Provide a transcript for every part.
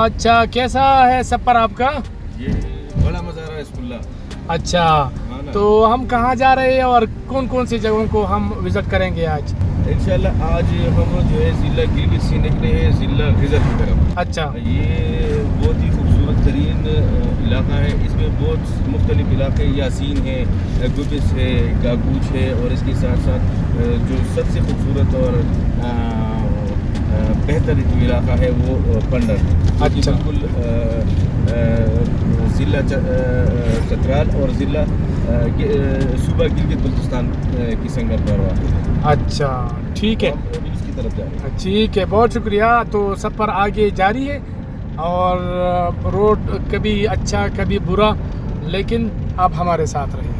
अच्छा, कैसा है सफ़र आपका? ये बड़ा मज़ा आ रहा है स्कूल्ला। अच्छा, हाँ ना। तो हम कहाँ जा रहे हैं और कौन कौन सी जगहों को हम विज़िट करेंगे आज? इंशाल्लाह आज हम जो है ज़िला गिलगित से निकले हैं ज़िला गिज़र की तरफ। अच्छा। ये बहुत ही खूबसूरत तरीन इलाका है। इसमें बहुत मुख्तलिफ इलाके यासीन है, गुबिस है, गागूच है और इसके साथ साथ जो सबसे खूबसूरत और बेहतर जो इलाका है वो पंडर है। अच्छा। बिल्कुल ज़िला चतराल और ज़िला सूबा गिलगित बल्तिस्तान की संगत पर वाक़ है। अच्छा, ठीक तो है। हम अभी उसकी तरफ जा रहे हैं। ठीक है, बहुत शुक्रिया। तो सफ़र आगे जारी है और रोड कभी अच्छा कभी बुरा, लेकिन आप हमारे साथ रहिए।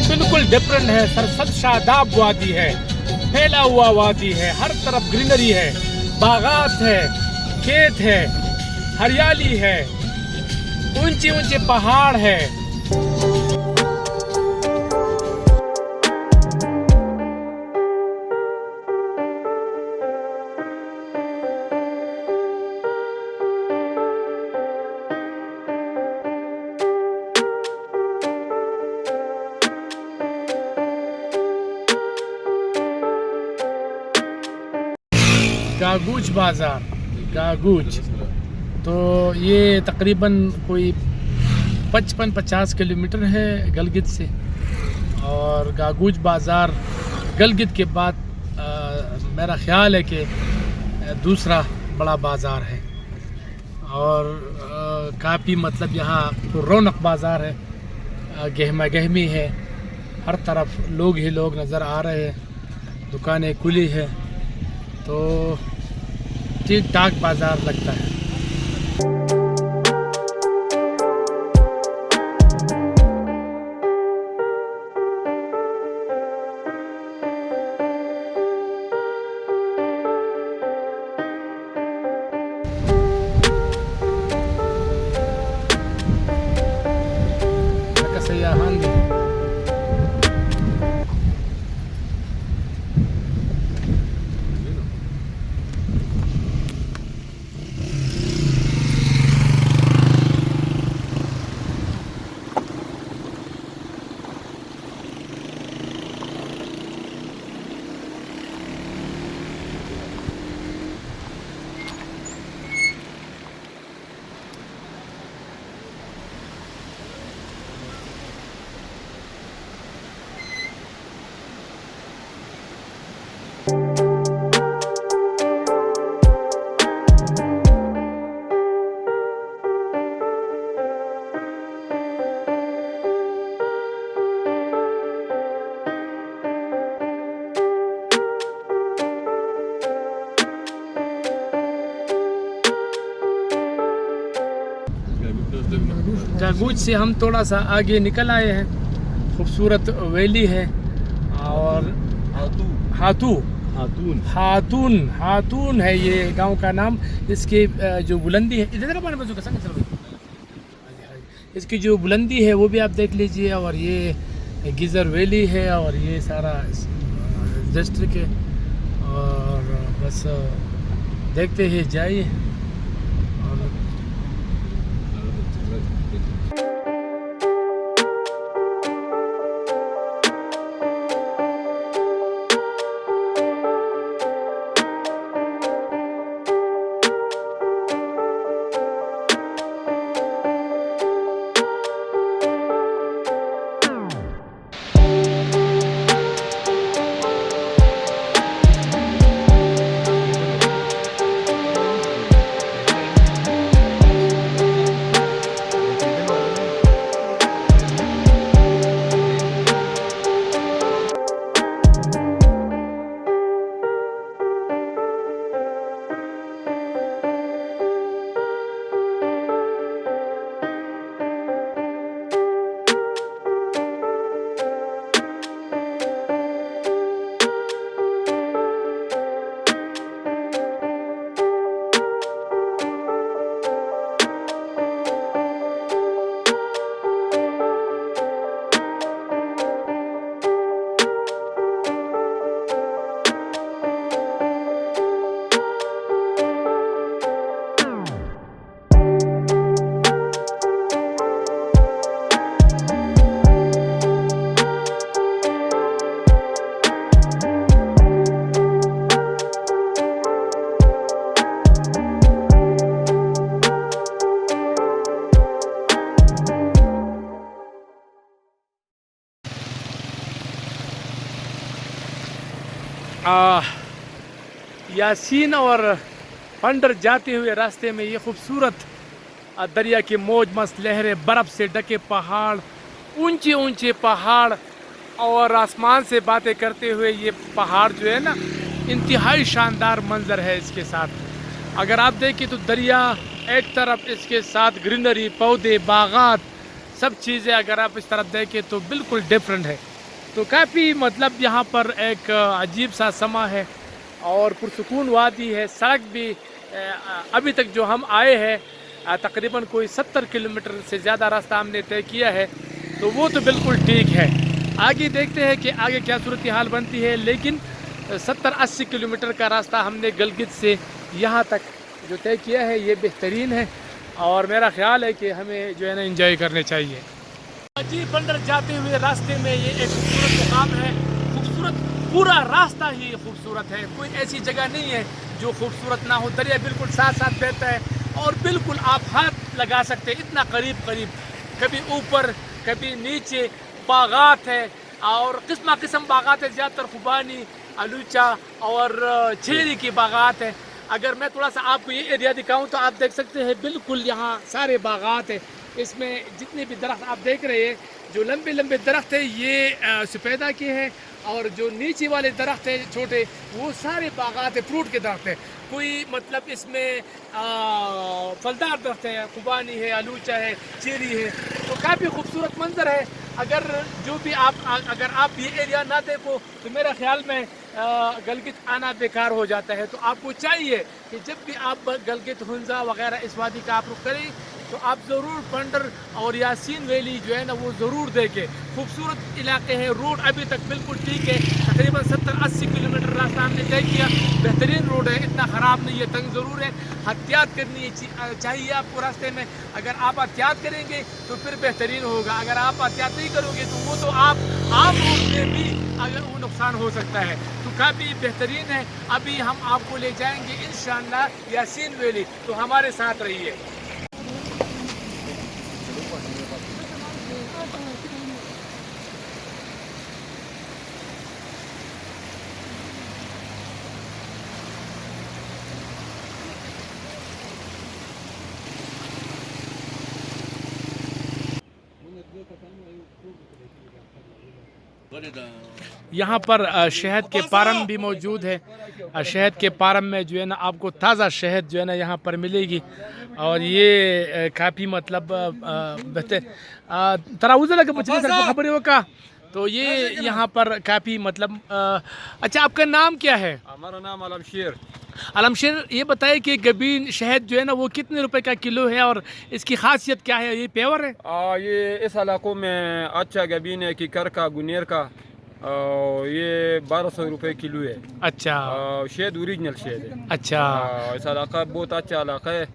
बिल्कुल डिफरेंट है। सरसब्ज शादाब वादी है, फैला हुआ वादी है, हर तरफ ग्रीनरी है, बागात है, खेत है, हरियाली है, ऊंचे ऊंचे पहाड़ है। गागूच बाज़ार, गागूच, तो ये तकरीबन कोई 55-50 किलोमीटर है गलगित से। और गागूच बाज़ार गलगित के बाद मेरा ख़्याल है कि दूसरा बड़ा बाज़ार है और काफ़ी मतलब यहाँ तो रौनक बाज़ार है, गहमा गहमी है, हर तरफ लोग ही लोग नज़र आ रहे हैं, दुकानें खुली है, तो ठीक ठाक बाज़ार लगता है। Nakasayahan din. गागूच से हम थोड़ा सा आगे निकल आए हैं। खूबसूरत वैली है और हातू हातून हातून है ये गांव का नाम। इसके जो बुलंदी है इधर पानी बजू का संग चल भाई। इसकी जो बुलंदी है वो भी आप देख लीजिए। और ये गिज़र वैली है और ये सारा डिस्ट्रिक्ट है। और बस देखते ही जाइए। और यासीन और पंडर जाते हुए रास्ते में ये खूबसूरत दरिया की मौज मस्त लहरें, बर्फ़ से ढके पहाड़, ऊंचे ऊंचे पहाड़ और आसमान से बातें करते हुए ये पहाड़ जो है ना, इंतहाई शानदार मंजर है इसके साथ। अगर आप देखें तो दरिया एक तरफ, इसके साथ ग्रीनरी, पौधे, बागात, सब चीज़ें अगर आप इस तरफ देखें तो बिल्कुल डिफरेंट है। तो काफ़ी मतलब यहाँ पर एक अजीब सा समा है और पुरसुकून वादी है। सड़क भी अभी तक जो हम आए हैं तकरीबन कोई 70 किलोमीटर से ज़्यादा रास्ता हमने तय किया है, तो वो तो बिल्कुल ठीक है। आगे देखते हैं कि आगे क्या सूरत हाल बनती है। लेकिन 70-80 किलोमीटर का रास्ता हमने गलगित से यहाँ तक जो तय किया है ये बेहतरीन है और मेरा ख्याल है कि हमें जो है ना एंजॉय करने चाहिए। जी बंदर जाते हुए रास्ते में ये एक खूबसूरत मुकाम है। खूबसूरत पूरा रास्ता ही खूबसूरत है, कोई ऐसी जगह नहीं है जो खूबसूरत ना हो। दरिया बिल्कुल साथ साथ बहता है और बिल्कुल आप हाथ लगा सकते हैं, इतना करीब करीब, कभी ऊपर कभी नीचे। बागात है और किस्म किस्म बागात है, ज़्यादातर खुबानी, आलूचा और चेरी की बागात है। अगर मैं थोड़ा सा आपको ये एरिया दिखाऊं तो आप देख सकते हैं बिल्कुल यहाँ सारे बागात है। इसमें जितने भी दरख्त आप देख रहे हैं, जो लंबे लंबे दरख्त है ये सफ़ेदा के हैं और जो नीचे वाले दरख्त है छोटे वो सारे बागात है, फ्रूट के दरख्त है। कोई मतलब इसमें फलदार दरख्त है, खुबानी है, आलूचा है, चेरी है, तो काफ़ी खूबसूरत मंजर है। अगर जो भी अगर आप ये एरिया ना देखो तो मेरा ख्याल में गलगित आना बेकार हो जाता है। तो आपको चाहिए कि जब भी आप गलगित, हुंजा वगैरह इस वादी का आप रुख करें तो आप ज़रूर पंडर और यासीन वैली जो है ना वो ज़रूर देखें। खूबसूरत इलाके हैं, रोड अभी तक बिल्कुल ठीक है। तकरीबन 70-80 किलोमीटर रास्ता हमने तय किया, बेहतरीन रोड है, इतना ख़राब नहीं है, तंग ज़रूर है। एहतियात करनी चाहिए आपको रास्ते में। अगर आप एहतियात करेंगे तो फिर बेहतरीन होगा। अगर आप एहतियात नहीं करोगे तो वो तो आप आम रोड में भी अगर वो नुकसान हो सकता है। तो काफ़ी बेहतरीन है। अभी हम आपको ले जाएंगे इंशाअल्लाह यासीन वैली, तो हमारे साथ रहिए। What did यहाँ पर शहद के पारम भी मौजूद है। शहद के पारम में जो है ना आपको ताज़ा शहद जो है ना यहाँ पर मिलेगी और ये काफ़ी मतलब बेहतर तराउज़ लगे मुझे खबर होगा। तो ये यहाँ पर काफ़ी मतलब अच्छा, आपका नाम क्या है? हमारा नाम आलमशेर। आलमशेर, ये बताइए कि गबीन शहद जो है ना वो कितने रुपए का किलो है और इसकी खासियत क्या है? ये प्योर है? ये इस इलाकों में अच्छा गबीन है कि कर का गुनेर का ये 1200 रुपये किलो है। अच्छा। शहद ओरिजिनल शहद है। अच्छा। इस इलाका बहुत अच्छा इलाका है।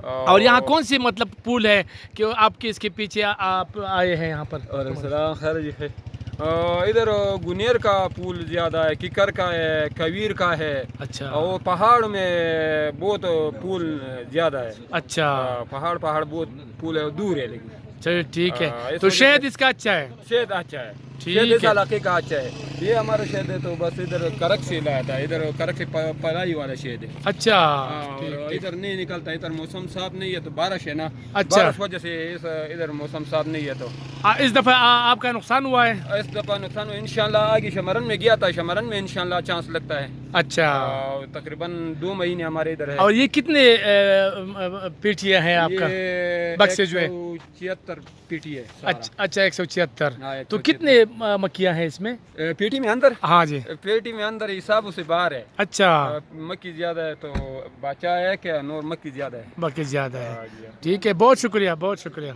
और यहाँ कौन सी मतलब पुल है कि आपके इसके पीछे आप आए हैं यहाँ पर? और खैर जी है, इधर गुनेर का पुल ज़्यादा है, किकर का है, कबीर का है। अच्छा। और पहाड़ में बहुत पुल ज़्यादा है। अच्छा। पहाड़ बहुत पुल है, दूर है लेकिन। चलिए ठीक है। इस तो वजह शहद से- इसका अच्छा है? शहद अच्छा है, ठीक शहद इस है। इलाके का अच्छा है। ये हमारा शहद है तो बस इधर करक से लाया था, इधर करक से पलाई वाला शहद है। अच्छा। और ठीक। इधर नहीं निकलता, इधर मौसम साफ नहीं है तो बारिश है ना। अच्छा। बारिश वजह से इधर मौसम साफ नहीं है तो इस दफ़ा आपका नुकसान हुआ है? इस दफ़ा नुकसान इंशाल्लाह आगे शमरन में गया था, शमरन में इंशाल्लाह चांस लगता है। अच्छा। तकरीबन 2 महीने हमारे इधर है। और ये कितने पीठियाँ हैं आपका? बक्से जो है 176 पीटी है सारा। अच्छा 176। हाँ, तो 176 कितने मक्खियाँ हैं इसमें? पीटी में अंदर, हाँ जी। पेटी में अंदर हिसाब से बाहर है। अच्छा। मक्की ज्यादा है तो बचा है क्या, नूर मक्की ज्यादा है। बाकी ज़्यादा है। हाँ जी, हाँ। ठीक है, बहुत शुक्रिया, बहुत शुक्रिया।